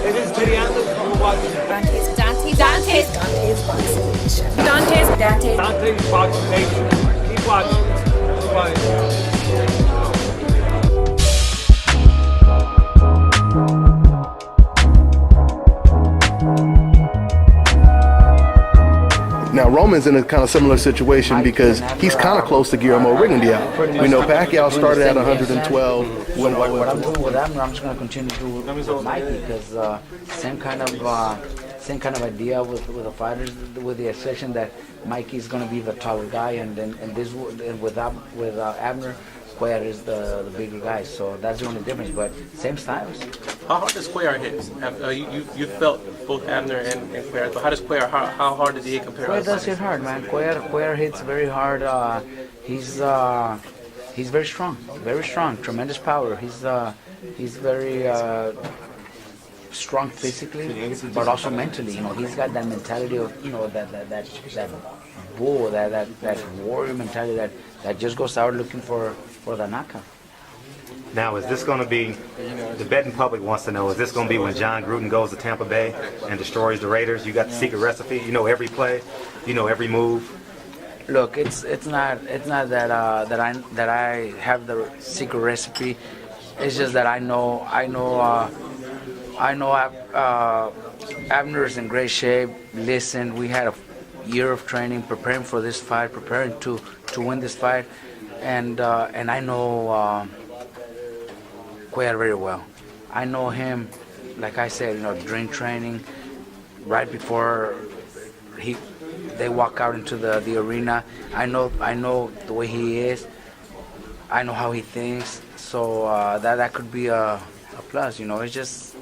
It is Mariana who watches Dante's Boxing Nation. Dante's Boxing Nation. Keep watching. Keep watching. Now Roman's in a kind of similar situation because he's kind of close to Guillermo Rigondeaux. We know Pacquiao started at 112. What I'm doing with Abner, I'm just going to continue to do with Mikey because same kind of idea with the fighters, with the exception that Mikey's going to be the taller guy, and with Abner, Cuellar is the bigger guy. So that's the only difference. But same styles. How hard does Cuellar hit? You felt both Abner and Cuellar, but how does Cuellar? How hard does he hit compared? Cuellar does hit hard, man. Cuellar hits very hard. He's very strong, tremendous power. He's very strong physically, but also mentally. You know, he's got that mentality of that bull, that warrior mentality that just goes out looking for the knockout. Now, is this going to be, the betting public wants to know, is this going to be when John Gruden goes to Tampa Bay and destroys the Raiders? You got the secret recipe, you know every play, you know every move. Look, it's not that I have the secret recipe. It's just that I know Abner's in great shape. Listen, we had a year of training, preparing for this fight, preparing to win this fight, and I know Cuellar very well. I know him, like I said, during training, right before they walk out into the arena. I know the way he is. I know how he thinks. So that could be a plus. It's just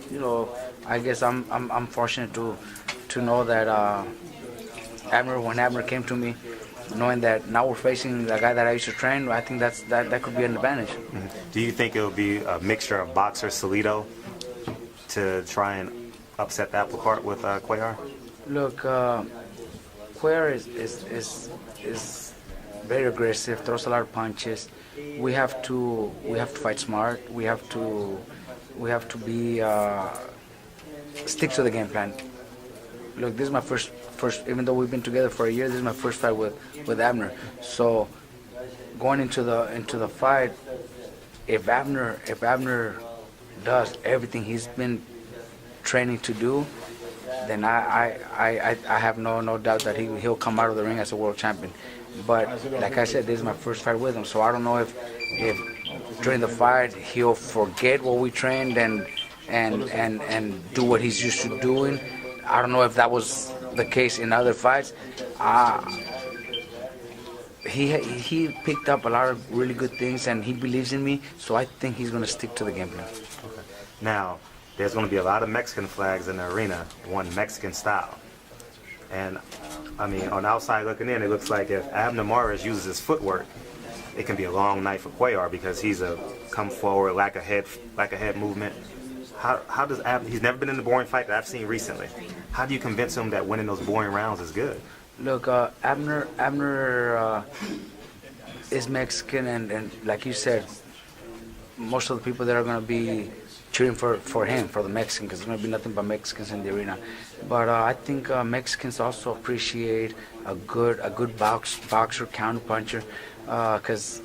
I guess I'm fortunate to know that when Abner came to me, knowing that now we're facing the guy that I used to train, I think that could be an advantage. Mm-hmm. Do you think it'll be a mixture of boxer Salido to try and upset the apple cart with Cuellar? Look, Cuellar is very aggressive, throws a lot of punches. We have to fight smart. We have to be stick to the game plan. Look, this is my first. Even though we've been together for a year, this is my first fight with Abner. So going into the fight, if Abner does everything he's been training to do, then I have no doubt that he'll come out of the ring as a world champion. But like I said, this is my first fight with him, so I don't know if during the fight he'll forget what we trained and do what he's used to doing. I don't know if that was the case in other fights. He picked up a lot of really good things, and he believes in me, so I think he's going to stick to the game plan. Okay. Now, there's going to be a lot of Mexican flags in the arena, one Mexican style. And, I mean, on the outside looking in, it looks like if Abner Mares uses his footwork, it can be a long night for Cuellar because he's a come forward, lack of head movement. How does Abner, he's never been in a boring fight that I've seen recently. How do you convince him that winning those boring rounds is good? Look, Abner is Mexican, and like you said, most of the people that are going to be cheering for him, for the Mexican, because there's going to be nothing but Mexicans in the arena. But I think Mexicans also appreciate a good boxer, counter puncher, because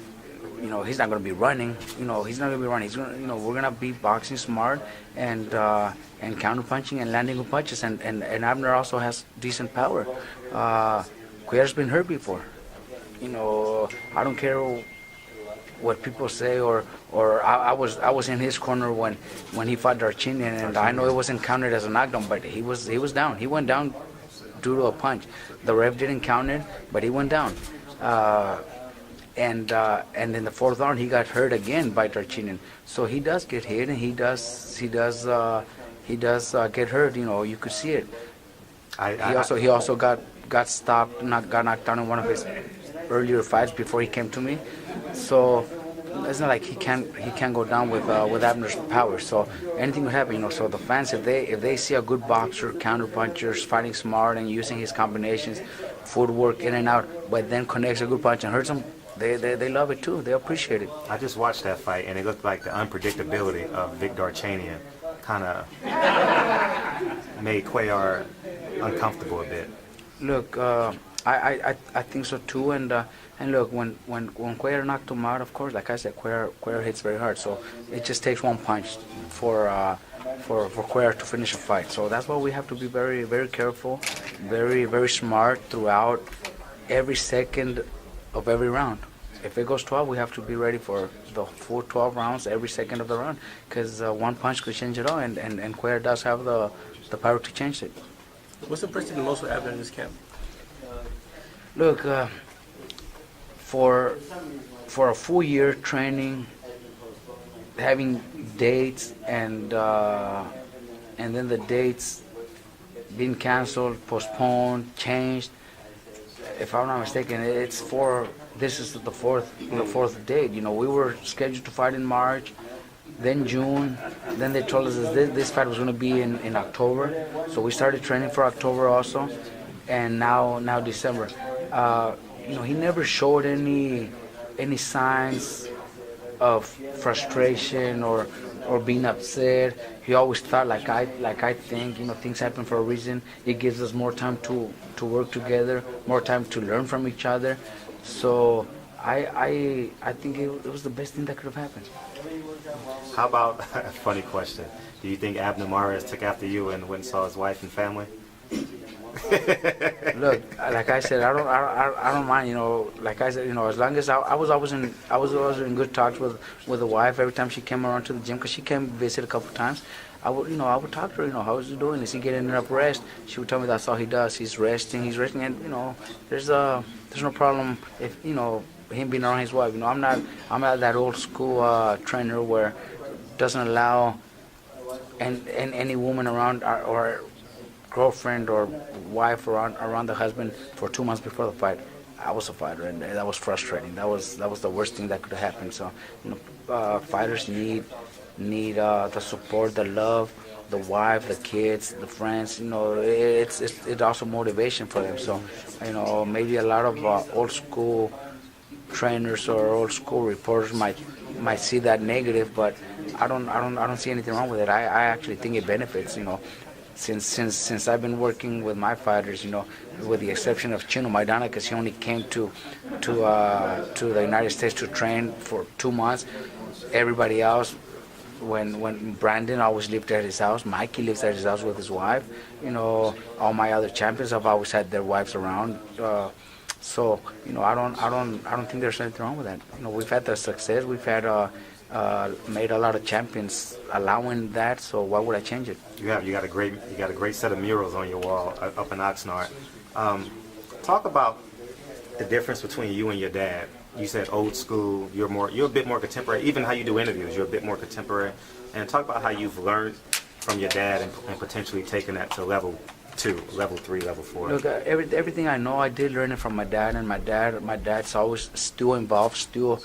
he's not going to be running. He's not going to be running. He's going we're going to be boxing smart and counter punching and landing good punches. And Abner also has decent power. Cuellar's been hurt before. I don't care what people say, or I was in his corner when he fought Darcinian, and I know it wasn't counted as a knockdown, but he was down. He went down due to a punch. The ref didn't count it, but he went down. And in the fourth round he got hurt again by Darcinian. So he does get hit, and he does get hurt. You could see it. He also got stopped, got knocked down in one of his earlier fights before he came to me. So it's not like he can't go down with Abner's power. So anything would happen. So the fans, if they see a good boxer, counter punchers, fighting smart and using his combinations, footwork in and out, but then connects a good punch and hurts him, they love it too. They appreciate it. I just watched that fight, and it looked like the unpredictability of Vic Darcinian. kind of made Cuellar uncomfortable a bit? Look, I think so too. And look, when Cuellar knocked him out, of course, like I said, Cuellar hits very hard. So it just takes one punch for Cuellar to finish a fight. So that's why we have to be very, very careful, very, very smart throughout every second of every round. If it goes 12, we have to be ready for the full 12 rounds every second of the round, because one punch could change it all, and Cuellar does have the power to change it. What's impressed you the most with Abner in this camp? Look, for a full year training, having dates, and then the dates being canceled, postponed, changed. If I'm not mistaken, this is the fourth date. You know, we were scheduled to fight in March, then June, then they told us that this fight was going to be in October. So we started training for October also, and now December. You know, he never showed any signs of frustration or being upset. He always thought, like I think, you know, things happen for a reason. It gives us more time to work together, more time to learn from each other. So I think it was the best thing that could have happened. How about, funny question, do you think Abner Mares took after you and went and saw his wife and family? Look, like I said, I don't mind. You know, like I said, you know, as long as I was always in good talks with the wife every time she came around to the gym, because she came visit a couple of times. I would talk to her. You know, how's he doing? Is he getting enough rest? She would tell me that's all he does. He's resting, and you know, there's no problem if, you know, him being around his wife. You know, I'm not that old school trainer where doesn't allow any woman around or girlfriend or wife around the husband for 2 months before the fight. I was a fighter, and that was frustrating. That was the worst thing that could have happened. So, you know, fighters need the support, the love, the wife, the kids, the friends. You know, it's also motivation for them. So, you know, maybe a lot of old school trainers or old school reporters might see that negative, but I don't see anything wrong with it. I actually think it benefits. You know, since I've been working with my fighters, you know, with the exception of Chino Maidana, because he only came to the United States to train for 2 months. Everybody else, when Brandon always lived at his house, Mikey lives at his house with his wife. You know, all my other champions have always had their wives around. So, you know, I don't think there's anything wrong with that. You know, we've had the success. We've had made a lot of champions allowing that. So why would I change it? You got a great set of murals on your wall up in Oxnard. Talk about the difference between you and your dad. You said old school. You're a bit more contemporary. Even how you do interviews, you're a bit more contemporary. And talk about how you've learned from your dad and potentially taken that to level 2, level 3, level 4. Look, everything I know, I did learn it from my dad, and my dad's always still involved, still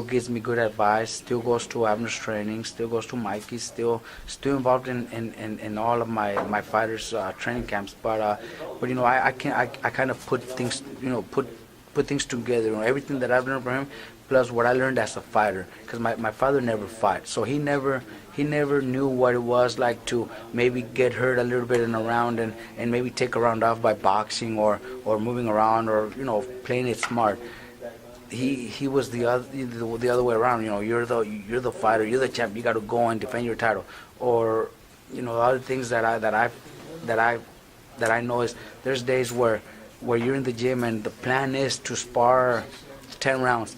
gives me good advice, still goes to Abner's training, still goes to Mikey's, still involved in all of my fighters' training camps. But you know, I kind of put things, you know, put things together. You know, everything that I've learned from him, plus what I learned as a fighter, because my father never fought, so he never knew what it was like to maybe get hurt a little bit in a round and maybe take a round off by boxing or moving around or, you know, playing it smart. He was the other way around. You know, you're the fighter, you're the champ, you got to go and defend your title. Or, you know, other things that I know is there's days where you're in the gym and the plan is to spar 10 rounds,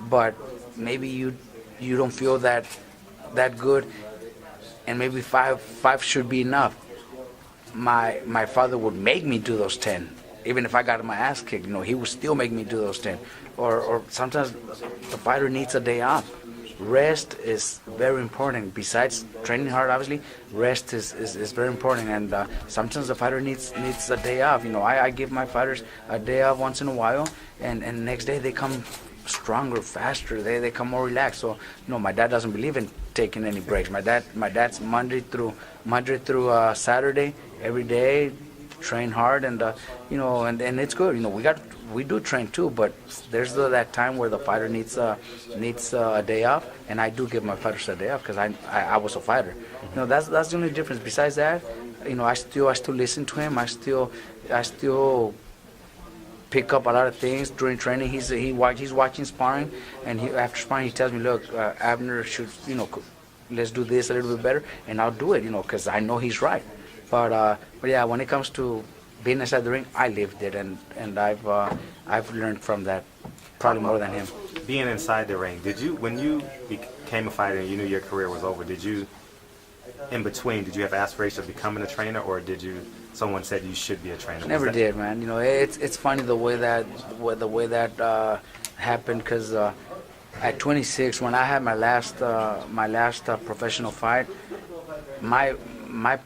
but maybe you don't feel that good, and maybe five should be enough. My father would make me do those 10, even if I got my ass kicked. You know, he would still make me do those 10. Or sometimes the fighter needs a day off. Rest is very important. Besides training hard, obviously, rest is very important. And sometimes the fighter needs a day off. You know, I give my fighters a day off once in a while, and next day they come stronger, faster. They come more relaxed. So, you know, my dad doesn't believe in taking any breaks. My dad's Monday through Saturday, every day, train hard, and and it's good. We do train too, but there's that time where the fighter needs a day off, and I do give my fighters a day off because I was a fighter. That's the only difference. Besides that, I still listen to him. I still pick up a lot of things during training. He's watching sparring, and after sparring he tells me, look, Abner should, let's do this a little bit better, and I'll do it, because I know he's right. But yeah, when it comes to being inside the ring, I lived it, and I've learned from that probably more than him. Being inside the ring, when you became a fighter and you knew your career was over, did you have aspirations of becoming a trainer, or someone said you should be a trainer? Never did, man. It's funny the way that happened, because at 26, when I had my last professional fight, my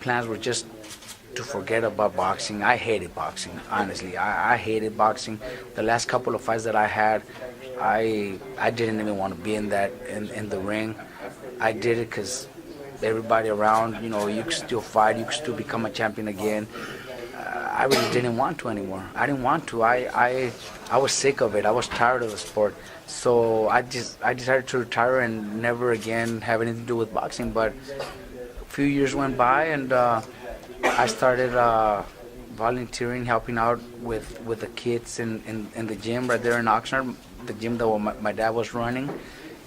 plans were just to forget about boxing. I hated boxing, honestly. I hated boxing. The last couple of fights that I had, I didn't even want to be in the ring. I did it because everybody around, you could still fight, you could still become a champion again. I really didn't want to anymore. I didn't want to. I was sick of it. I was tired of the sport. So I decided to retire and never again have anything to do with boxing. But a few years went by, and I started volunteering, helping out with the kids in the gym right there in Oxnard, the gym that my dad was running.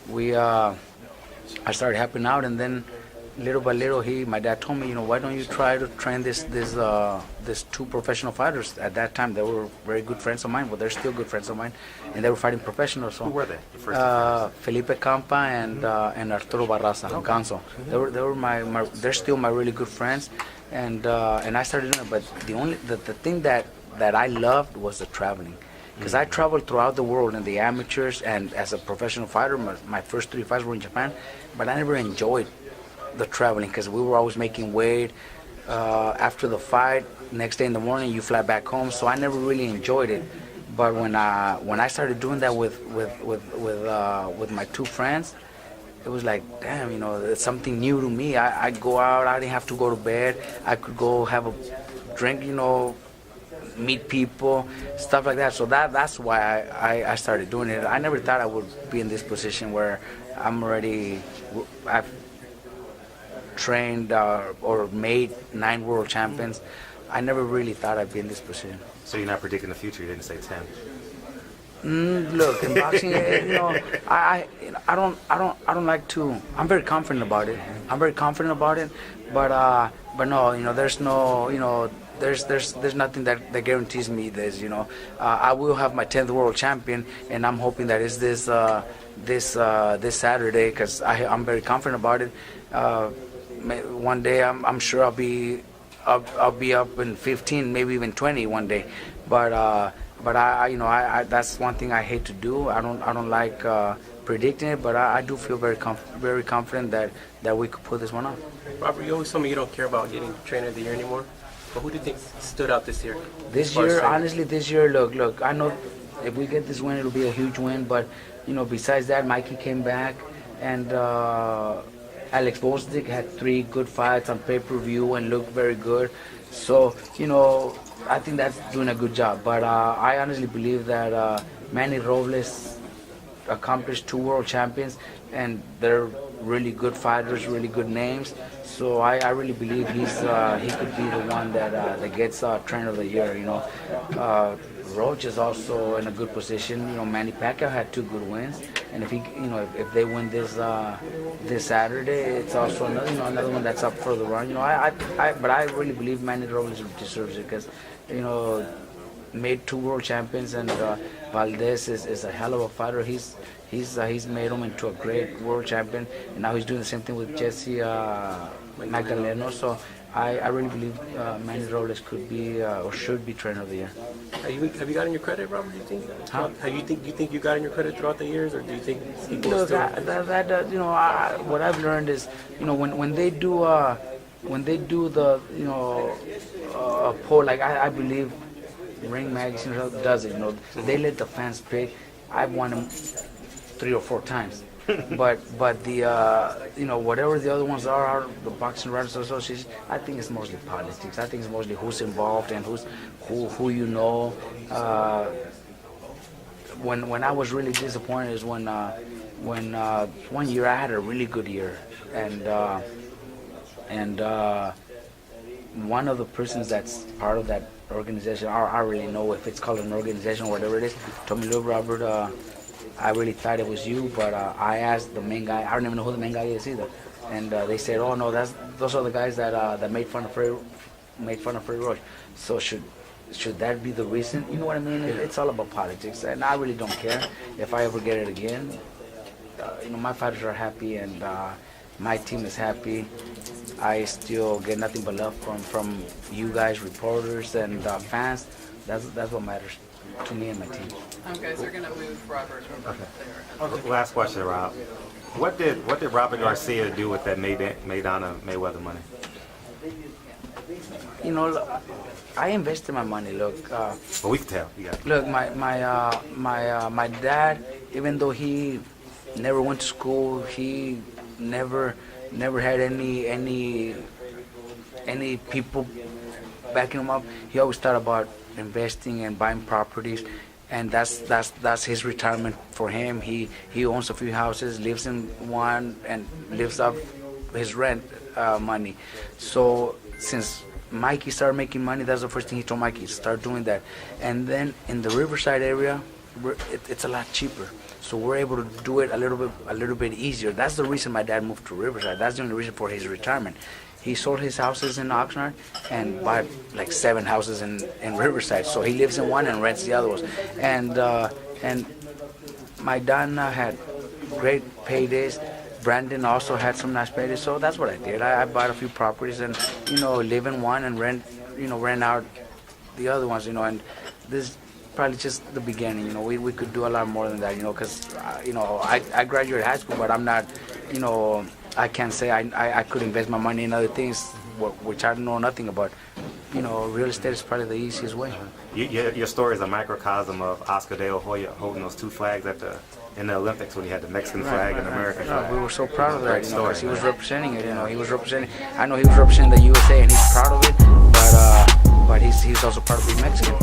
I started helping out, and then little by little, my dad told me, why don't you try to train this two professional fighters? At that time, they were very good friends of mine. Well, they're still good friends of mine, and they were fighting professional. So who were they? The first Felipe Campa and Arturo Barraza, Ganso. They're still my really good friends, and I started doing it. But the thing that I loved was the traveling. Because I traveled throughout the world in the amateurs and as a professional fighter. My first 3 fights were in Japan, but I never enjoyed the traveling because we were always making weight. After the fight, next day in the morning, you fly back home. So I never really enjoyed it. But when I started doing that with my two friends, it was like, damn, it's something new to me. I'd go out, I didn't have to go to bed. I could go have a drink, meet people, stuff like that. So that's why I started doing it. I never thought I would be in this position where I've trained or made 9 world champions. I never really thought I'd be in this position. So you're not predicting the future? You didn't say 10. Look, in boxing, I don't like to. I'm very confident about it. But no, there's no, there's nothing that guarantees me this. I will have my 10th world champion, and I'm hoping that it's this Saturday, because I'm very confident about it. One day, I'm sure I'll be up in 15, maybe even 20 one day. But I that's one thing I hate to do. I don't like predicting it, but I do feel very confident that we could pull this one off. Robert, you always told me you don't care about getting Trainer of the Year anymore. But who do you think stood out this year? Honestly, look, I know if we get this win, it'll be a huge win. But besides that, Mikey came back, and Alex Bostic had 3 good fights on pay-per-view and looked very good. So I think that's doing a good job. But I honestly believe that Manny Robles accomplished 2 world champions, and they're really good fighters, really good names. So I really believe he could be the one that gets Trainer of the Year. Roach is also in a good position. Manny Pacquiao had 2 good wins, and if they win this Saturday, it's also another one that's up for the run. But I really believe Manny Robles deserves it because made 2 world champions, and Valdez is a hell of a fighter. He's made him into a great world champion, and now he's doing the same thing with Jesse Magdaleno. So I really believe Manny Robles could be or should be Trainer of the Year. Have you gotten your credit, Robert? Do you think? Huh? Do you think you got in your credit throughout the years, or do you think people Look, still? what I've learned is, when they do the poll, like I believe Ring Magazine does it. They let the fans pick. I've won them 3 or 4 times. but the whatever the other ones are the Boxing Writers Association. I think it's mostly politics. I think it's mostly who's involved and who you know. When I was really disappointed is when 1 year I had a really good year, and one of the persons that's part of that organization, I really know if it's called an organization or whatever it is, told me, look, Robert, I really thought it was you, but I asked the main guy. I don't even know who the main guy is either, and they said, oh no, those are the guys that made fun of Freddie Roach. So should that be the reason? You know what I mean? It's all about politics, and I really don't care if I ever get it again. My fighters are happy, and my team is happy. I still get nothing but love from you guys, reporters, and fans. That's what matters to me and my team. Okay, so you're gonna move Robert over there. Last question, Rob. What did Robert Garcia do with that Mayweather money? I invested my money. Look, Well, we can tell. Yeah. look, my dad, even though he never went to school, he never had any people backing him up. He always thought about investing and buying properties, and that's his retirement for him. He owns a few houses, lives in one, and lives off his rent money. So since Mikey started making money, that's the first thing he told Mikey, start doing that. And then in the Riverside area, it's a lot cheaper, so we're able to do it a little bit easier. That's the reason my dad moved to Riverside. That's the only reason for his retirement. He sold his houses in Oxnard and bought like 7 houses in Riverside. So he lives in one and rents the other ones. And my Donna had great paydays. Brandon also had some nice paydays. So that's what I did. I bought a few properties and live in one and rent out the other ones. And this is probably just the beginning. We could do a lot more than that. Because I graduated high school, but I'm not. I can't say I could invest my money in other things, which I know nothing about. Real estate is probably the easiest way. Your story is a microcosm of Oscar De La Hoya holding those 2 flags in the Olympics when he had the Mexican flag and the American flag. We were so proud of that, because he was representing it. He was representing. I know he was representing the USA, and he's proud of it. But he's also proud of being Mexican.